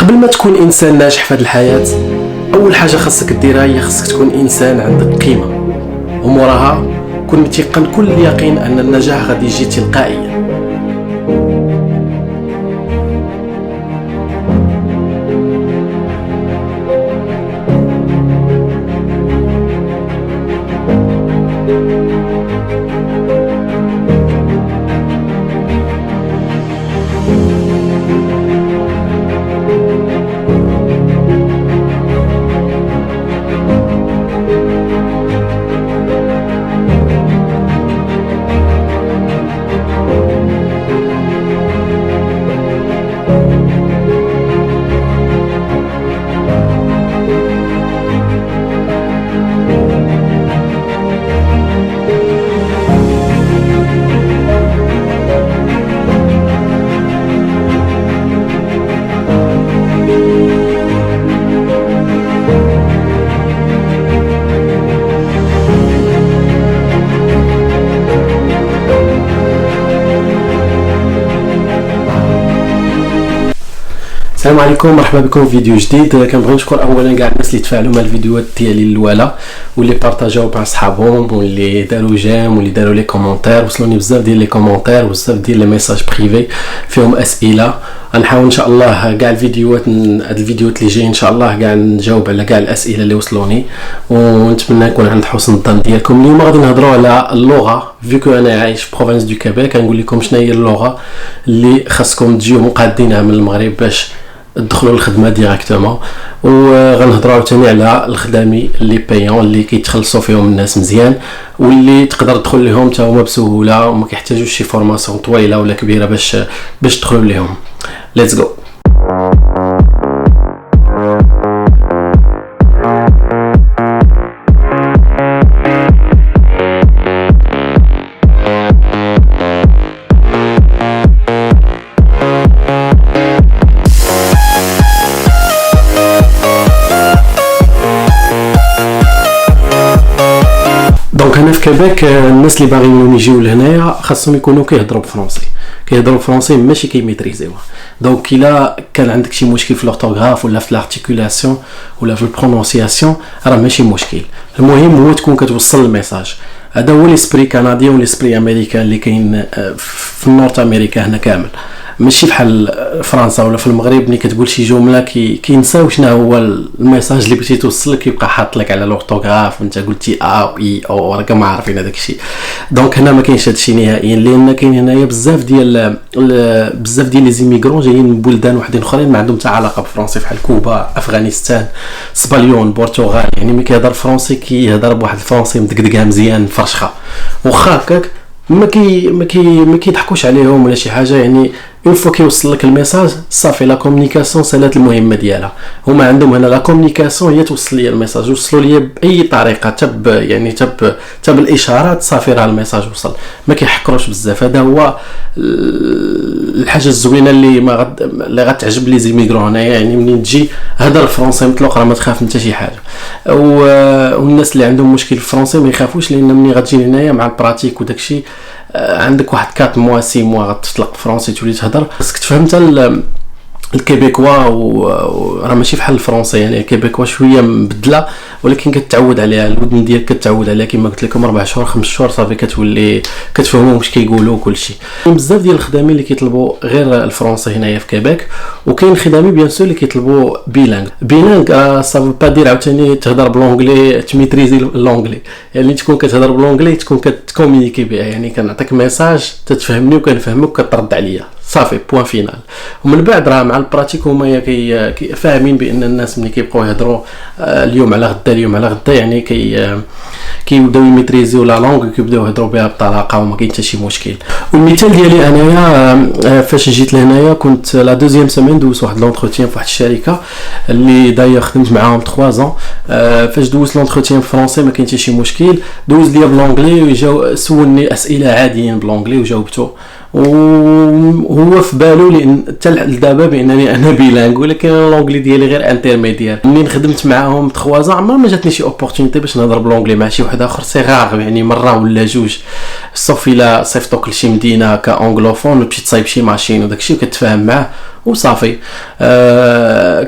قبل ما تكون انسان ناجح في هذه الحياه، اول حاجه خاصك ديرها هي خاصك تكون انسان عندك قيمه، وموراها كن متيقن كل يقين ان النجاح غادي يجي تلقائيا. السلام عليكم، مرحبا بكم في فيديو جديد. كنبغي نشكر اولا كاع الناس اللي تفاعلوا مع الفيديوهات ديالي الاولى واللي بارطاجاو مع صحابهم واللي داروا جيم واللي داروا لي كومونتير. وصلوني بزاف ديال لي كومونتير وبزاف ديال لي ميساج بريفي فيهم اسئله. غنحاول ان شاء الله كاع الفيديوهات هاد الفيديوهات اللي جايين ان شاء الله كاع نجاوب على كاع الاسئله اللي وصلوني، ونتمنى يكون عند حسن الظن ديالكم. اليوم غادي نهضروا على اللغه، فيكو انا عايش في بروفانس دو كيبيك. غنقول لكم شنو هي اللغه اللي خاصكم تجيو مقادينها من المغرب باش تدخلوا الخدمه ديريكتومون. وغنهضروا عاوتاني على الخدامي اللي بايون اللي كيتخلصوا فيهم الناس مزيان واللي تقدر تدخل لهم حتى هما بسهوله وما كيحتاجوش شي فورماسيون طويله ولا كبيره باش تدخلوا لهم. ليتس جو. دونك هنا في كيبيك الناس اللي باغيين يجيو لهنايا خاصهم يكونوا كيهضروا بالفرنسي ماشي كيميتريزيوه. دونك الا كان عندك شي مشكل في لورتوغراف ولا في لارتيكولاسيون ولا في البرونونسياسيون راه ماشي مشكل، المهم هو تكون كتوصل الميساج. هذا هو ليسبري كنديان وليسبري امريكان اللي كاين في النورت امريكا هنا كامل، ماشي بحال فرنسا ولا في المغرب ملي كتقول شي جمله كينساو شنو هو الميساج اللي بغيتي توصل لك، كيبقى حاط لك على لورتوغراف وانت قلتي او اي او راكم عارفين هذاك الشيء. دونك هنا ما كاينش هادشي نهائيا، لان كاين هنايا بزاف ديال لي زيميغرون جايين من بلدان وحدين اخرين ما عندهم حتى علاقه بالفرنسي، بحال كوبا، افغانستان، اسبانيول، البرتغال. يعني ملي كيهضر فرنسي كيهضر بواحد الفرنسي مدقدقه مزيان فرشخه، واخا هكاك ما كيضحكوش عليهم ولا شي حاجه. يعني اون فوا كيوصل لك الميساج صافي، لا كومونيكاسيون سالات المهمه ديالها. هما عندهم هنا لا كومونيكاسيون هي توصل لي الميساج، وصلوا لي باي طريقه، تب الاشارات صافي راه الميساج وصل، ما كيحقروش بزاف. هذا هو الحاجه الزوينه اللي غتعجب لي زيميغرون هنايا. يعني منين تجي هضر الفرنسي مطلق راه ما تخاف حتى شي حاجه. والناس اللي عندهم مشكل في الفرنسي ما يخافوش، لان ملي غتجي هنايا مع البراتيك وداكشي عندك واحد 4 موا 6 موا غتطلق فرنسي تولي تهضر. خاصك تفهم حتى الكيبيكوا راه ماشي بحال الفرنسي. يعني الكيبيكوا شويه مبدله ولكن كتعود عليها، الودن ديالك كتعود عليها. كما قلت لكم 4 شهور 5 شهور صافي كتولي كتفهموا واش كيقولوا كلشي. بزاف ديال الخدامين اللي كيطلبوا غير الفرنسي هنايا في كيبيك، وكاين خدامي بيان سور اللي كيطلبوا بيلانغ. صافي با دير عاوتاني تهضر بلونجلي تميتريزي لونجلي، يعني تكون كتهضر بلونجلي تكون كتكومونيكي بها. يعني كنعطيك ميساج تتفهمني وكنفهمك وكترد عليا صافي بوين فينال. ومن بعد راه مع البراتيك هما فاهمين بان الناس ملي كيبقاو يهضروا اليوم على غدا يعني كيبداو يميتريزيو لا لونغ، كيبداو يهضروا بها بطلاقه وما كاين حتى شي مشكل. والمثال ديالي انايا فاش جيت لهنايا كنت لا دوزيام سيمين دوزت واحد لونتروتيان في واحد الشركه اللي داير خدمت معاهم 3 ans. فاش دوزت لونتروتيان بالفرنسي ما كاين حتى شي مشكل، دوز ليا بلونجلي وجاو سولني اسئله عاديين بلونجلي وجاوبته. وهو في بالو لان حتى لدابا بانني انا بيلانغ، ولكن لونجلي ديالي غير انترميديير. منين خدمت معاهم 3 ans ما جاتني شي اوبورتونيتي باش نهضر بلونجلي مع شي واحد اخر، سي غار يعني مره ولا جوج، صافي الا صيفطوك لشي مدينه كاونغلوفون وتمشي تصايب شي ماشين وداكشي وكتفاهم معاه وصافي.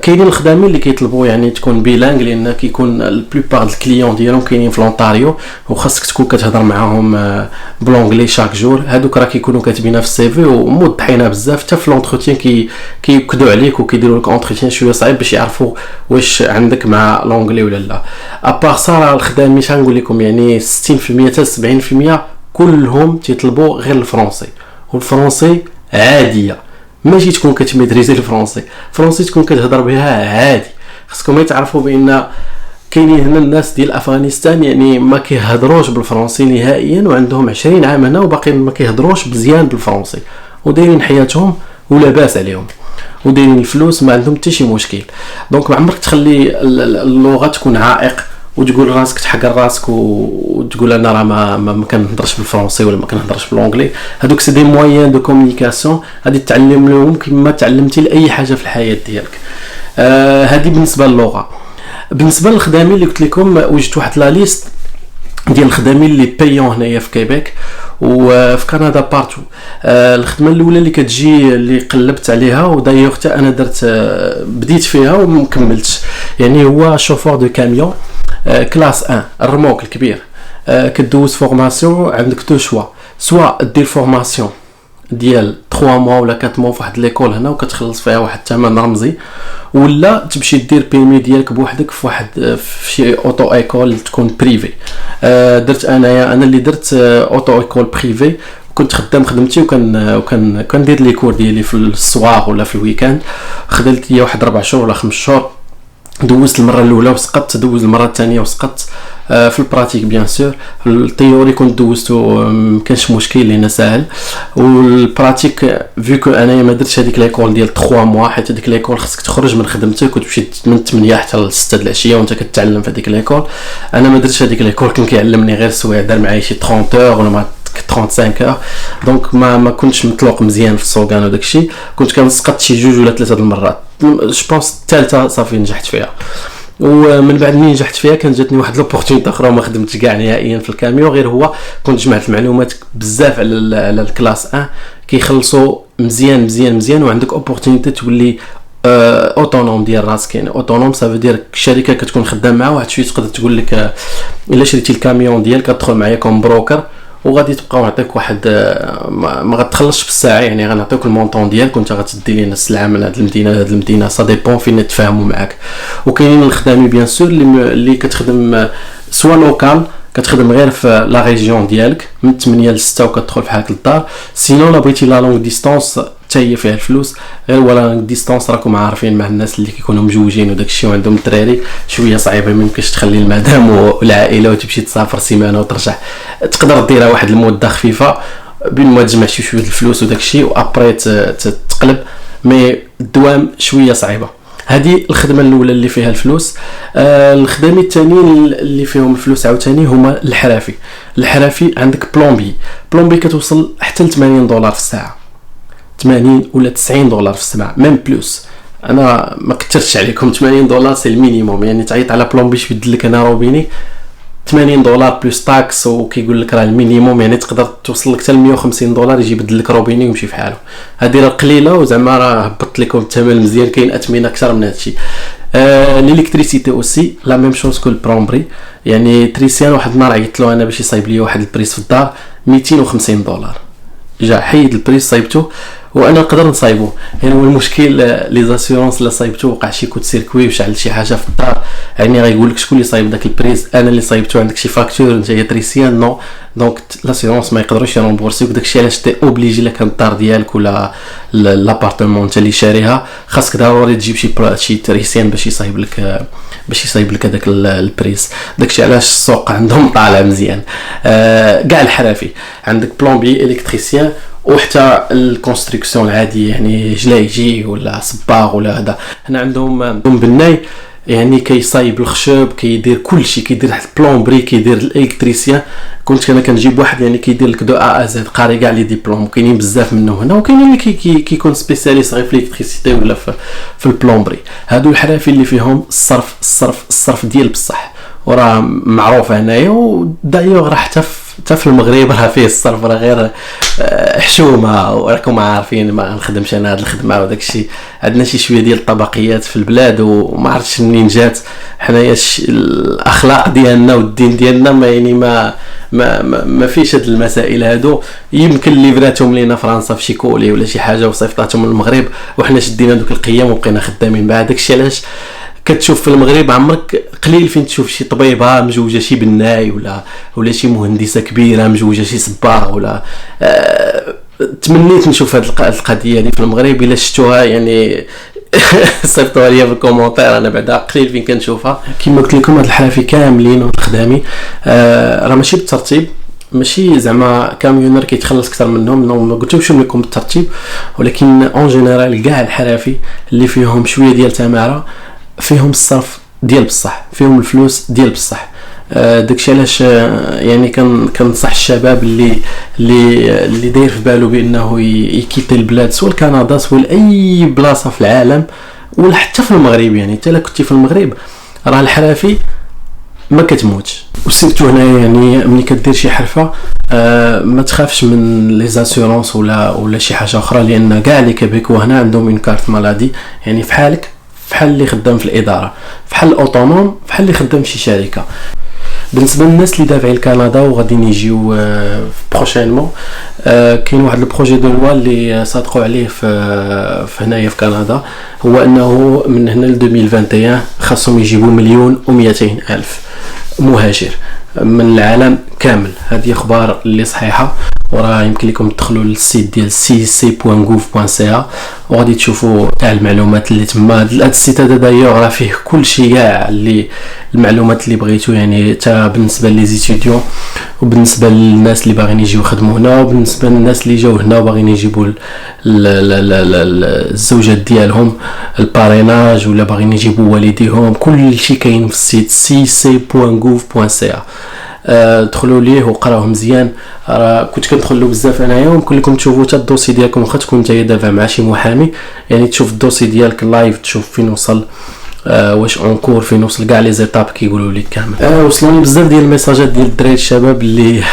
كاينين الخدامين اللي كيطلبوا يعني تكون بيلانغ، لان كيكون البلوبار الكليون ديالهم كاينين في لونتاريو وخاصك تكون كتهضر معاهم بلونغلي شاك جور. هادوك راه كيكونوا كاتبينها في السي في وموضحينها بزاف، حتى في لونتروتيان كيكدوا عليك وكيديروا لك اونتروتيان شويه صعيب باش يعرفوا واش عندك مع لونغلي ولا لا. ابار صار الخدامين شنو نقول لكم يعني 60% حتى 70% كلهم تيطلبوا غير الفرنسي، والفرنسي عاديه، ماشي تكون كتميتريزي الفرنسي تكون كتهضر بها عادي. خصكم تعرفوا بان كاينين هنا الناس ديال افغانستان يعني ما كيهضروش بالفرنسي نهائيا، وعندهم 20 عام هنا وباقي ما كيهضروش مزيان بالفرنسي، ودايرين حياتهم ولا باس عليهم ودايرين الفلوس، ما عندهم حتى شي مشكل. دونك ما عمرك تخلي اللغه تكون عائق وتقول راسك تحقر راسك وتقول انا راه ما كنهضرش بالفرنسي ولا ما كنهضرش بالانجلي. هذوك سي دي مويان دو كومونيكاسيون غادي تعلم لهم كما تعلمتي لاي حاجه في الحياه ديالك. هذه بالنسبه للغه. بالنسبه للخدامين اللي قلت لكم وجدت واحد لا ليست ديال الخدامين اللي بيون هنايا في كيبيك وفي كندا بارتو. الخدمه الاولى اللي كتجي اللي قلبت عليها ودايوغ حتى انا درت بديت فيها وما كملتش، يعني هو شوفور دو كاميون كلاس 1 الرموك الكبير. كدوز فورماسيون، عندك دو شوا، سوا دير فورماسيون ديال 3 موا ولا 4 موا في واحد ليكول هنا وكتخلص فيها واحد الثمن رمزي، ولا تمشي دير بيمي ديالك بوحدك في واحد في شي اوتو ايكول تكون بريفي. درت انا اللي درت اوتو ايكول بريفي، كنت خدام خدمتي وكان كندير لي كور ديالي في الصوار ولا في الويكاند. خدمت لي واحد 4 شهور ولا 5 شهور، دوزت المره الاولى وسقطت، دوز المره الثانيه وسقطت. في البراتيك بيان سور التيوري كنت دوزتو مكانش مشكل لينا ساهل، والبراتيك فيكو انايا ما درتش هذيك ليكول ديال 3 موا، حيت هذيك ليكول خصك تخرج من خدمتك وتمشي من 8 حتى ل 6 د العشيه وانت كتعلم في هذيك ليكول. انا ما درتش هذيك ليكول، كان كيعلمني غير سوايع، دار معايا شي 30 اور ولا 35 اور، دونك ما كنتش مطلوق مزيان في السوغان وداك الشيء. كنت كنسقط شي 2 ولا 3 المرات. جو بونس الثالثه صافي نجحت فيها. ومن بعد ملي نجحت فيها كان جاتني واحد لوبورتونيتي اخرى وما خدمتش كاع نهائيا في الكاميو، غير هو كنت جمعت المعلومات بزاف على الكلاس 1 كيخلصوا مزيان مزيان مزيان، وعندك اوبورتونيتي تولي اوتونوم ديال راسك. يعني اوتونوم سافو دير الشركه كتكون خدام معها واحد شويه تقدر تقول لك الا شريتي الكاميون ديالك كتدخل معايا كوم بروكر وغادي تبقاو نعطيك واحد ما غتخلصش في الساعه، يعني غنعطيوك المونطون ديالك وانت غتدي لينا السلعه من هذه المدينه لهذه المدينه، سا ديبون فين نتفاهموا معاك. وكاينين الخدامين بيان سور اللي كتخدم سوا لوكال، كتخدم غير في لا ريجيون ديالك من 8 ل 6 وكتدخل في حالك للدار. سينو لا بغيتي لا لونغ ديستانس حتى هي فيها الفلوس، غير ولا ديستانس راكم عارفين مع الناس اللي كيكونوا مجوجين وداك الشيء وعندهم الدراري شويه صعيبه، ما يمكنش تخلي المدام والعائله وتمشي تسافر سيمانه وترجع. تقدر ديرها واحد المده خفيفه بين ما تجمع شويه الفلوس وداك الشيء وابري تقلب، مي الدوام شويه صعيبه. هذه الخدمه الاولى اللي فيها الفلوس. الخدمه الثانيين اللي فيهم الفلوس عاوتاني هما الحرافي. عندك بلومبي كتوصل حتى ل $80 في الساعه، 80 ولا 90 دولار في الساعه ميم بلوس. انا ما كثرتش عليكم، $80 سي المينيموم، يعني تعيط على بلومبي يبدل لك انا روبيني $80 بلس تاكس، وكيقول لك راه المينيموم يعني تقدر توصل لك حتى ل $150 يجي يبدل لك روبيني ويمشي في حاله. هذه راه قليله وزعما راه هبطت لكم الثمن مزيان، كاين اثمنه اكثر من هادشي. الالكتريسيتي اوسي لا ميم شوز كو البلومبري، يعني تريسيان واحد النهار عيطت له انا باش يصايب لي واحد البريس في الدار $250، جا حيد البريس صايبته وانا نقدر نصايبه. يعني هو المشكل لي زاسيورونس اللي صايبته وقع شي كود سيركوي وشعل شي حاجه في الدار، يعني غيقول لك شكون اللي صايب داك البريس، انا اللي صايبته، عندك شي فاكتور انت يا تريسيان نو، دونك لاسيورونس ما يقدروش يرونبورسيوك. داكشي علاش تي اوبليجي لك الدار ديالك ولا لابارتمون انت اللي شاريها خاصك ضروري تجيب شي تريسيان باش يصايب لك هذاك البريس. داكشي علاش السوق عندهم طالع مزيان. كاع الحرافي عندك بلومبي، الكتريسيان، وحتى الكونستركسيون العاديه يعني جلايجي ولا صباغ ولا هذا. هنا عندهم بناي يعني كيصايب الخشب، كيدير كل شيء، كيدير حتى البلومبري، كيدير الالكتريسيان. كنت انا كنجيب واحد يعني كيدير لك دو ا زد قاري كاع لي ديبلوم، كاينين بزاف منهم هنا، وكاينين اللي كيكون سبيسياليست غير في الالكتريسيتي ولا في البلومبري. هادو الحرافي اللي فيهم الصرف ديال بصح، وراه معروف هنايا. ودايوغ راه حتى حتى في المغرب راه فيه الصرف راه غير حشومه، وراكم عارفين ما نخدمش انا هاد الخدمه وداك الشيء. عندنا شي شويه ديال الطبقيات في البلاد وما عرفتش منين جات. حنايا الاخلاق ديالنا والدين ديالنا ما يعني ما فيش هاد المسائل هادو. يمكن اللي براتهم لينا فرنسا في شي كولي ولا شي حاجه وصيفطاتهم للمغرب وحنا شدينا دوك القيم وبقينا خدامين بعد. داكشي علاش كتشوف في المغرب عمرك قليل فين تشوف شي طبيبه مجوجه شي بناي ولا شي مهندسه كبيره مجوجه شي صباغ ولا تمنيت نشوف هاد القضيه هذه في المغرب. الا شفتوها يعني صيفطوها ليا في الكومونتير، انا بعدا قليل فين كنشوفها. كما قلت لكم هاد الحرافي كاملين والخدامي راه ماشي بالترتيب، ماشي زعما كاميونر كيتخلص اكثر منهم، ما قلتلكمش لكم بالترتيب، ولكن اون جينيرال كاع الحرافي اللي فيهم شويه ديال تماره فيهم الصرف ديال بصح، فيهم الفلوس ديال بصح. داكشي علاش يعني كنصح الشباب اللي داير في باله بانه يكيتي البلاد سواء كندا سواء اي بلاصه في العالم ولا حتى في المغرب. يعني حتى الا كنتي في المغرب راه الحرافي ما كتموتش. وسيرتو هنايا يعني ملي كدير شي حرفه ما تخافش من لي زاسيورونس ولا شي حاجه اخرى، لان كاع لي كيبيكو هنا عندهم اون كارت مالادي، يعني فحالك فحال اللي خدام في الاداره، فحال الاوتونوم، فحال اللي خدام في شي شركه. بالنسبه للناس اللي دافعين لكندا وغاديين يجيو بروشينمون، كاين واحد البروجي دو لوا اللي صادقوا عليه في هنايا في كندا، هو انه من هنا ل 2021 خاصهم يجيبوا 1,200,000 مهاجر من العالم كامل. هذه اخبار اللي صحيحه، وراه يمكن لكم تدخلوا للسيت ديال cc.gouv.ca وغادي تشوفوا تاع المعلومات اللي تما. هذا السيت هذا دايوغ راه فيه كل شيء كاع اللي المعلومات اللي بغيتو، يعني حتى بالنسبه لي زيتيديون وبالنسبه للناس اللي باغيين يجيو يخدموا هنا وبالنسبه للناس اللي جاو هنا وباغيين يجيبوا الزوجات ديالهم الباريناج ولا باغيين يجيبوا والديهم. كل شيء كاين في السيت cc.gouv.ca. دخلوا ليه وقراوه مزيان. راه كنت كندخل له بزاف انايا، ويمكن لكم تشوفوا حتى الدوسي ديالكم واخا تكون نتايا دافع مع شي محامي، يعني تشوف الدوسي ديالك لايف، تشوف فين وصل، واش اونكور، فين وصل كاع لي زيتاب كيقولوا لك كامل. وصلوني بزاف ديال الميساجات ديال الدراري الشباب اللي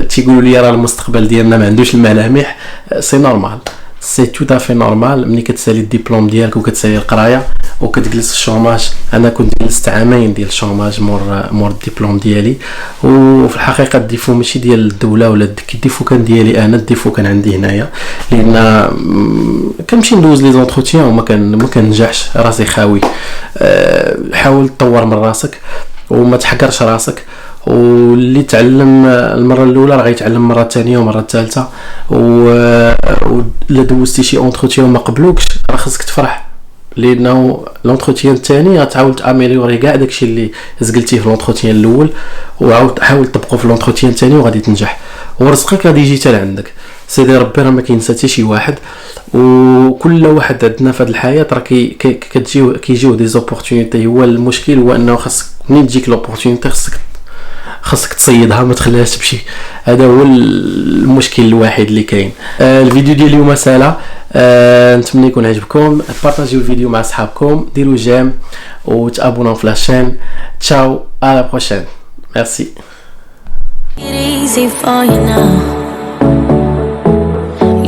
تيقولوا لي راه المستقبل ديالنا ما عندوش الملامح. سي نورمال، سي تو دافي نورمال. ملي كتسالي الدبلوم ديالك وكتسالي القرايه وكتجلس الشوماج، انا كنت جلست عامين ديال الشوماج مور الدبلوم ديالي، وفي الحقيقه الديفو ماشي ديال الدوله ولا الديفو كان ديالي انا، الديفو كان عندي هنايا، لان كنمشي ندوز لي زونتروتيان وما كننجحش، راسي خاوي. حاول تطور من راسك وما تحقرش راسك، واللي تعلم المره الاولى راه غيتعلم المره الثانيه والمره الثالثه. ولا دوزتي شي اونتروتيان ما قبلوكش راه خصك تفرح، لانه لونتروتيان الثاني غتحاول تاميليوري كاع داكشي اللي زقلتيه في لونتروتيان الاول، وعاود حاول تطبقو في لونتروتيان الثاني وغادي تنجح، ورزقك غادي يجي حتى لعندك. سيدي ربي راه ما كينسى حتى شي واحد، وكل واحد عندنا في هذه الحياه راه كيجيو دي زوبورتونيتي. هو المشكل هو انه خاصك منين تجيك لوبورتونيتي خاصك تصيدها، ما تخليهاش تمشي. هذا هو المشكل الوحيد اللي كاين. الفيديو ديال اليوم سهله، نتمنى يكون عجبكم. بارطاجيو الفيديو مع اصحابكم، ديروا جيم وتابوناو في لاشين. تشاو، على لا بروشين، ميرسي.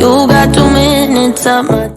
You got 2 minutes of my